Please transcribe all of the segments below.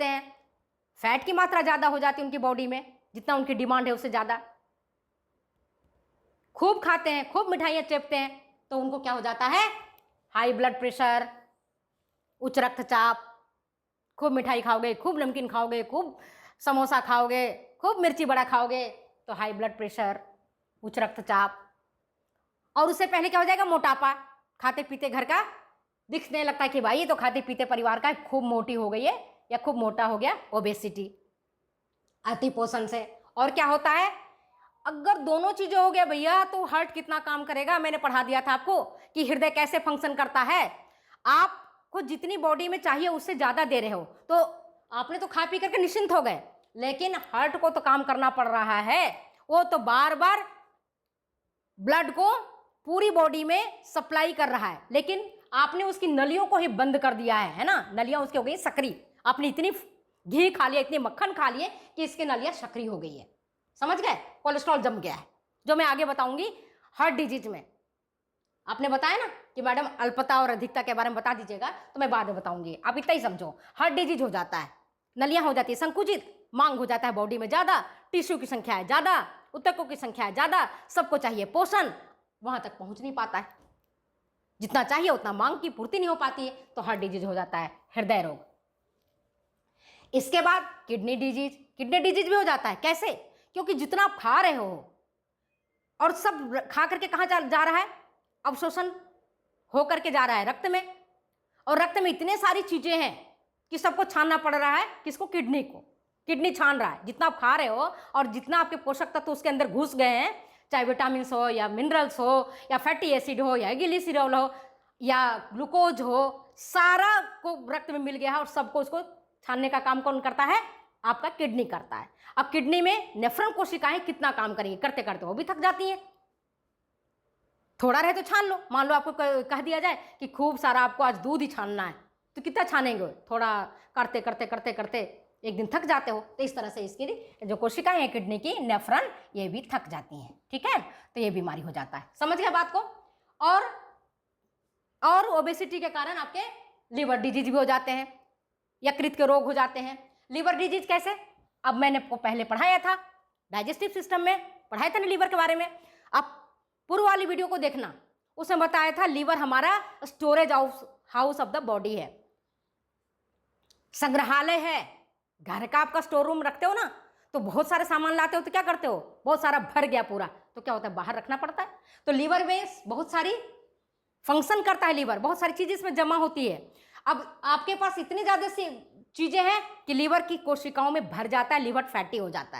चेपते हैं, फैट की मात्रा ज़्यादा हो जाती है उनकी बॉडी में, जितना उनकी डिमांड है उससे ज़्यादा। खूब खाते हैं, खूब मिठाइयाँ चेपते हैं, तो उनको क्या हो जाता है, हाई ब्लड प्रेशर, उच्च रक्तचाप। खूब मिठाई खाओगे, खूब नमकीन खाओगे, खूब समोसा खाओगे, खूब मिर्ची बड़ा खाओगे, तो हाई ब्लड प्रेशर, उच्च रक्तचाप। और उससे पहले क्या हो जाएगा, मोटापा। खाते पीते घर का दिखने लगता है कि भाई ये तो खाते पीते परिवार का है, खूब मोटी हो गई है या खूब मोटा हो गया, ओबेसिटी, अति पोषण से। और क्या होता है, अगर दोनों चीजें हो गया भैया, तो हार्ट कितना काम करेगा। मैंने पढ़ा दिया था आपको कि हृदय कैसे फंक्शन करता है। आपको जितनी बॉडी में चाहिए उससे ज्यादा दे रहे हो, तो आपने तो खा पी करके निश्चिंत हो गए, लेकिन हार्ट को तो काम करना पड़ रहा है। वो तो बार बार ब्लड को पूरी बॉडी में सप्लाई कर रहा है, लेकिन आपने उसकी नलियों को ही बंद कर दिया है ना। नलियां उसकी हो गई सक्रिय। आपने इतनी घी खा लिया, इतनी मक्खन खा लिए कि इसकी नलियां सक्रिय हो गई है, समझ गए। कोलेस्ट्रॉल जम गया है, जो मैं आगे बताऊंगी हार्ट डिजीज में। आपने बताया ना कि मैडम अल्पता और अधिकता के बारे में बता दीजिएगा, तो मैं बाद में बताऊंगी, आप इतना ही समझो। हार्ट डिजीज हो जाता है, नलियां हो जाती है संकुचित, मांग हो जाता है बॉडी में ज्यादा, टिश्यू की संख्या है ज्यादा, ऊतकों की संख्या है ज्यादा, सबको चाहिए पोषण, वहां तक पहुंच नहीं पाता है, जितना चाहिए उतना मांग की पूर्ति नहीं हो पाती है, तो हार्ट डिजीज हो जाता है, हृदय रोग। इसके बाद किडनी डिजीज। किडनी डिजीज भी हो जाता है, कैसे, क्योंकि जितना आप खा रहे हो और सब खा करके कहाँ जा रहा है, अवशोषण हो करके जा रहा है रक्त में, और रक्त में इतने सारी चीजें हैं कि सबको छानना पड़ रहा है, किसको, किडनी को। किडनी छान रहा है जितना आप खा रहे हो और जितना आपके पोषक तत्व उसके अंदर घुस गए हैं, चाहे विटामिन हो या मिनरल्स हो या फैटी एसिड हो या ग्लिसरॉल हो या ग्लूकोज हो, सारा को रक्त में मिल गया है और सबको उसको छानने का काम कौन करता है, आपका किडनी करता है। अब किडनी में नेफ्रॉन कोशिकाएं कितना काम करेंगी, करते करते वो भी थक जाती हैं। थोड़ा रहे तो छान लो, मान लो आपको कह दिया जाए कि खूब सारा आपको आज दूध ही छानना है, तो कितना छानेंगे, थोड़ा करते करते करते करते एक दिन थक जाते हो। तो इस तरह से इसकी जो कोशिकाएं हैं किडनी की, नेफ्रॉन, ये भी थक जाती हैं, ठीक है। तो ये बीमारी हो जाता है, समझ गया बात को। और ओबेसिटी के कारण आपके लिवर डिजीज भी हो जाते हैं, यकृत के रोग हो जाते हैं। लिवर डिजीज कैसे, अब मैंने आपको पहले पढ़ाया था, डाइजेस्टिव सिस्टम में पढ़ाया था ना लीवर के बारे में। आप पूर्व वाली वीडियो को देखना, उसमें बताया था लीवर हमारा storage house of the body है, संग्रहालय है। घर का आपका स्टोर रूम रखते हो ना, तो बहुत सारे सामान लाते हो तो क्या करते हो, बहुत सारा भर गया पूरा, तो क्या होता है, बाहर रखना पड़ता है। तो लीवर में बहुत सारी फंक्शन करता है, लीवर बहुत सारी चीजें इसमें जमा होती है। अब आपके पास इतनी ज्यादा सी चीजें हैं कि लीवर की कोशिकाओं में भर जाता है, लीवर फैटी हो जाता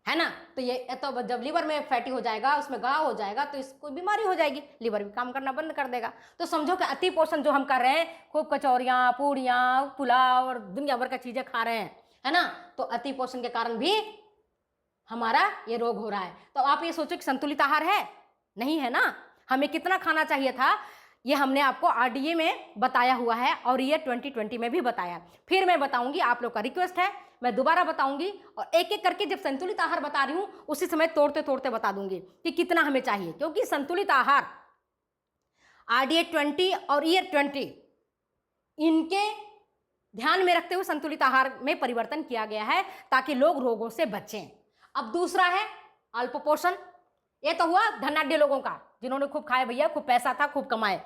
है ना। तो ये तो जब लीवर में फैटी हो जाएगा, उसमें घाव हो जाएगा, तो इसको बीमारी हो जाएगी, लीवर भी काम करना बंद कर देगा। तो समझो कि अति पोषण जो हम कर रहे हैं, खूब कचौरियाँ, पूड़ियाँ, पुलाव और दुनिया भर का चीजें खा रहे हैं, है ना, तो अति पोषण के कारण भी हमारा ये रोग हो रहा है। तो आप ये सोचो कि संतुलित आहार है, नहीं है ना। हमें कितना खाना चाहिए था, ये हमने आपको आरडीए में बताया हुआ है और ये 2020 में भी बताया। फिर मैं बताऊंगी, आप लोग का रिक्वेस्ट है, मैं दोबारा बताऊंगी, और एक एक करके जब संतुलित आहार बता रही हूं उसी समय तोड़ते तोड़ते बता दूंगी कि कितना हमें चाहिए, क्योंकि संतुलित आहार आरडीए 20 और ईयर 20 इनके ध्यान में रखते हुए संतुलित आहार में परिवर्तन किया गया है, ताकि लोग रोगों से बचें। अब दूसरा है अल्प पोषण। ये तो हुआ धनाढ्य लोगों का, जिन्होंने खूब खाए भैया, खूब पैसा था, खूब कमाए।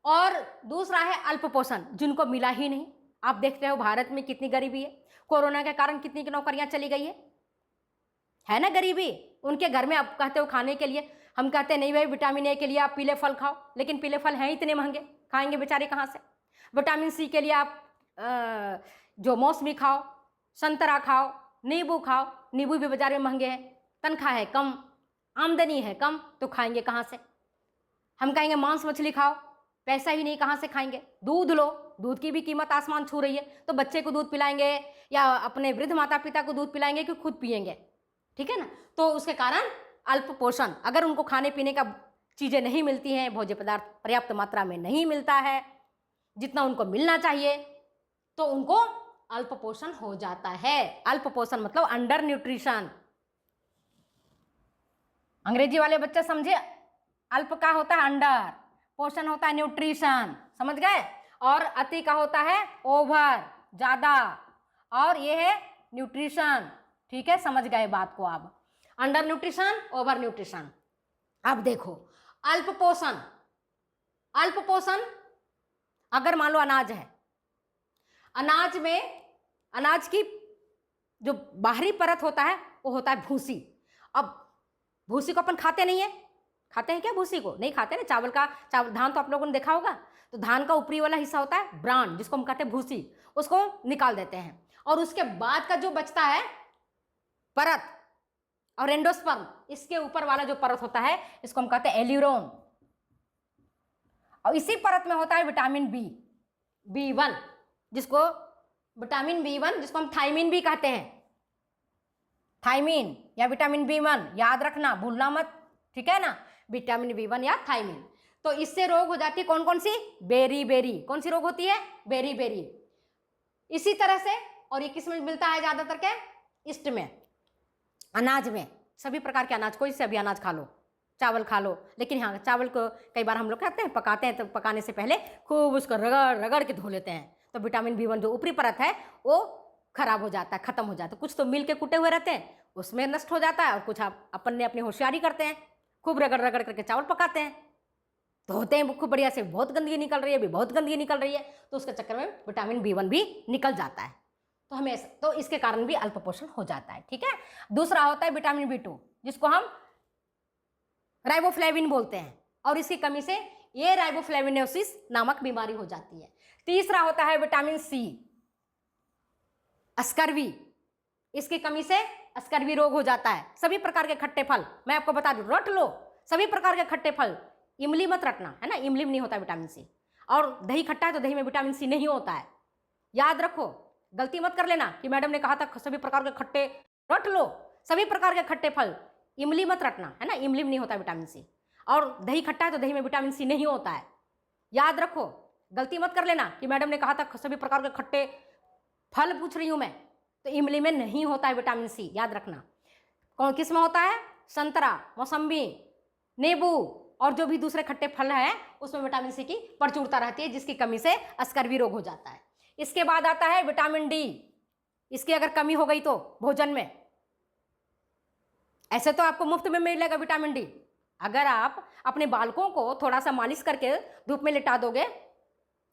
और दूसरा है अल्प पोषण, जिनको मिला ही नहीं। आप देखते हो भारत में कितनी गरीबी है, कोरोना के कारण कितनी की नौकरियां चली गई है ना गरीबी। उनके घर में आप कहते हो खाने के लिए, हम कहते हैं नहीं भाई विटामिन ए के लिए आप पीले फल खाओ, लेकिन पीले फल हैं इतने महंगे, खाएंगे बेचारे कहाँ से। विटामिन सी के लिए आप जो मौसमी खाओ, संतरा खाओ, नींबू खाओ, नींबू भी बाजार में महंगे हैं, तनख्वाह है कम, आमदनी है कम, तो खाएंगे कहाँ से। हम कहेंगे मांस मछली खाओ, पैसा ही नहीं, कहाँ से खाएंगे। दूध लो, दूध की भी कीमत आसमान छू रही है, तो बच्चे को दूध पिलाएंगे या अपने वृद्ध माता पिता को दूध पिलाएंगे कि खुद पिएंगे, ठीक है ना। तो उसके कारण अल्प पोषण, अगर उनको खाने पीने का चीजें नहीं मिलती हैं, भोज्य पदार्थ पर्याप्त मात्रा में नहीं मिलता है जितना उनको मिलना चाहिए, तो उनको अल्प पोषण हो जाता है। अल्प पोषण मतलब अंडर न्यूट्रिशन। अंग्रेजी वाले बच्चे समझे, अल्प का होता है अंडर, पोषण होता है न्यूट्रिशन, समझ गए। और अति का होता है ओवर, ज़्यादा, और ये है न्यूट्रिशन। ठीक है, समझ गए बात को आप। Under nutrition, over nutrition. अब देखो अल्प पोषण। अल्प पोषण, अगर मान लो अनाज है, अनाज में अनाज की जो बाहरी परत होता है वो होता है भूसी। अब भूसी को अपन खाते नहीं है, खाते हैं क्या भूसी को? नहीं खाते ना। चावल धान तो आप लोगों ने देखा होगा, तो धान का ऊपरी वाला हिस्सा होता है ब्रांड, जिसको हम कहते हैं भूसी, उसको निकाल देते हैं, और उसके बाद का जो बचता है परत और एंडोस्पर्म, इसके ऊपर वाला जो परत होता है इसको हम कहते हैं एल्यूरोन, और इसी परत में होता है विटामिन B1, जिसको विटामिन B1 जिसको हम थायमीन भी कहते हैं। थायमीन या विटामिन B1 याद रखना, भूलना मत, ठीक है ना, विटामिन B1 या थायमीन। तो इससे रोग हो जाती है कौन कौन सी? बेरी। कौन सी रोग होती है? बेरी। इसी तरह से, और ये किस में मिलता है ज्यादातर के? ईस्ट में, अनाज में। सभी प्रकार के अनाज, कोई से भी अनाज खा लो, चावल खा लो, लेकिन हाँ चावल को कई बार हम लोग कहते हैं पकाते हैं, तो पकाने से पहले खूब उसको रगड़ के धो लेते हैं, तो विटामिन B1 जो ऊपरी परत है वो खराब हो जाता है, खत्म हो जाता है। कुछ तो मिल के कूटे हुए रहते हैं, उसमें नष्ट हो जाता है, और कुछ आप अपन ने अपनी होशियारी करते हैं, खूब रगड़ करके चावल पकाते हैं, धोते हैं खूब बढ़िया से, बहुत गंदगी निकल रही है, अभी बहुत गंदगी निकल रही है, तो उसके चक्कर में विटामिन B1 भी निकल जाता है। तो हमें तो इसके कारण भी अल्प पोषण हो जाता है। ठीक है, दूसरा होता है विटामिन B2, जिसको हम राइबोफ्लेविन बोलते हैं, और इसकी कमी से ये राइबोफ्लेविनोसिस नामक बीमारी हो जाती है। तीसरा होता है विटामिन C, स्कर्वी। इसकी कमी से स्कर्वी रोग हो जाता है। सभी प्रकार के खट्टे फल, मैं आपको बता दूं, रट लो, सभी प्रकार के खट्टे फल, इमली मत रटना, है ना, इमली में नहीं होता विटामिन C, और दही खट्टा है तो दही में विटामिन C नहीं होता है, याद रखो, गलती मत कर लेना कि मैडम ने कहा था सभी प्रकार के खट्टे, रट लो, सभी प्रकार के खट्टे फल, इमली मत रटना, है ना, इमली में नहीं होता विटामिन C, और दही खट्टा है तो दही में विटामिन C नहीं होता है, याद रखो, गलती मत कर लेना कि मैडम ने कहा था सभी प्रकार के खट्टे फल पूछ रही हूं मैं, तो इमली में नहीं होता है विटामिन C, याद रखना। कौन किस में होता है? संतरा, मौसम्बी, नींबू और जो भी दूसरे खट्टे फल हैं उसमें विटामिन C की प्रचुरता रहती है, जिसकी कमी से स्कर्वी रोग हो जाता है। इसके बाद आता है विटामिन D। इसकी अगर कमी हो गई तो भोजन में, ऐसे तो आपको मुफ्त में मिलेगा विटामिन D, अगर आप अपने बालकों को थोड़ा सा मालिश करके धूप में लिटा दोगे,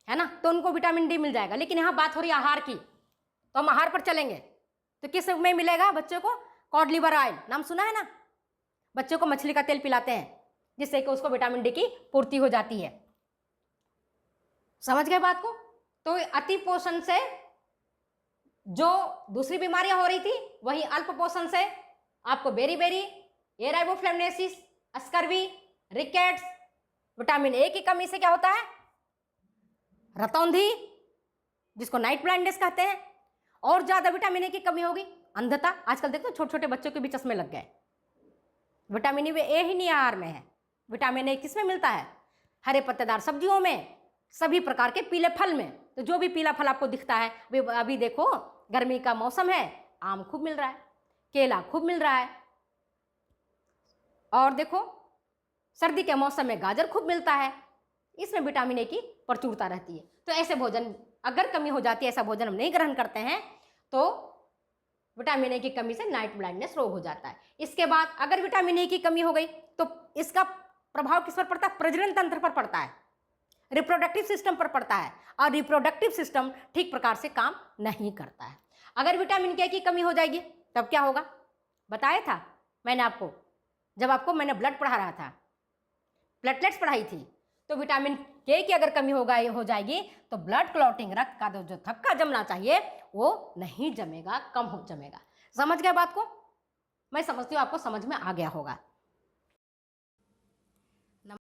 है ना, तो उनको विटामिन D मिल जाएगा। लेकिन यहाँ बात हो रही है आहार की, तो हम आहार पर चलेंगे, तो किस में मिलेगा बच्चों को? कॉड लिवर ऑयल, नाम सुना है ना, बच्चों को मछली का तेल पिलाते हैं, जिससे कि उसको विटामिन D की पूर्ति हो जाती है। समझ गए बात को? तो अति पोषण से जो दूसरी बीमारियां हो रही थी, वही अल्प पोषण से आपको बेरी, ariboflavinosis, scurvy, rickets, vitamin A की कमी से क्या होता है? रतौंधी, जिसको नाइट ब्लाइंडनेस कहते हैं, और ज्यादा विटामिन A की कमी होगी, अंधता। आजकल देखो छोटे छोटे बच्चों के भी चश्मे लग गए, विटामिन A ही नहीं आहार में है। विटामिन A किस में मिलता है? हरे पत्तेदार सब्जियों में, सभी प्रकार के पीले फल में। तो जो भी पीला फल आपको दिखता है, अभी देखो गर्मी का मौसम है, आम खूब मिल रहा है, केला खूब मिल रहा है, और देखो सर्दी के मौसम में गाजर खूब मिलता है, इसमें विटामिन A की प्रचुरता रहती है। तो ऐसे भोजन अगर कमी हो जाती है, ऐसा भोजन हम नहीं ग्रहण करते हैं, तो विटामिन A की कमी से नाइट ब्लाइंडनेस रोग हो जाता है। इसके बाद अगर विटामिन A की कमी हो गई तो इसका प्रभाव किस पर पड़ता है? प्रजनन तंत्र पर पड़ता है, रिप्रोडक्टिव सिस्टम पर पड़ता है, और रिप्रोडक्टिव सिस्टम ठीक प्रकार से काम नहीं करता है। अगर विटामिन K की कमी हो जाएगी तब क्या होगा? बताया था मैंने आपको, जब आपको मैंने ब्लड पढ़ा रहा था, प्लेटलेट्स पढ़ाई थी, तो विटामिन K की अगर कमी हो जाएगी तो ब्लड क्लॉटिंग, रक्त का जो थक्का जमना चाहिए वो नहीं जमेगा, कम हो जमेगा। समझ गए बात को? मैं समझती हूँ आपको समझ में आ गया होगा।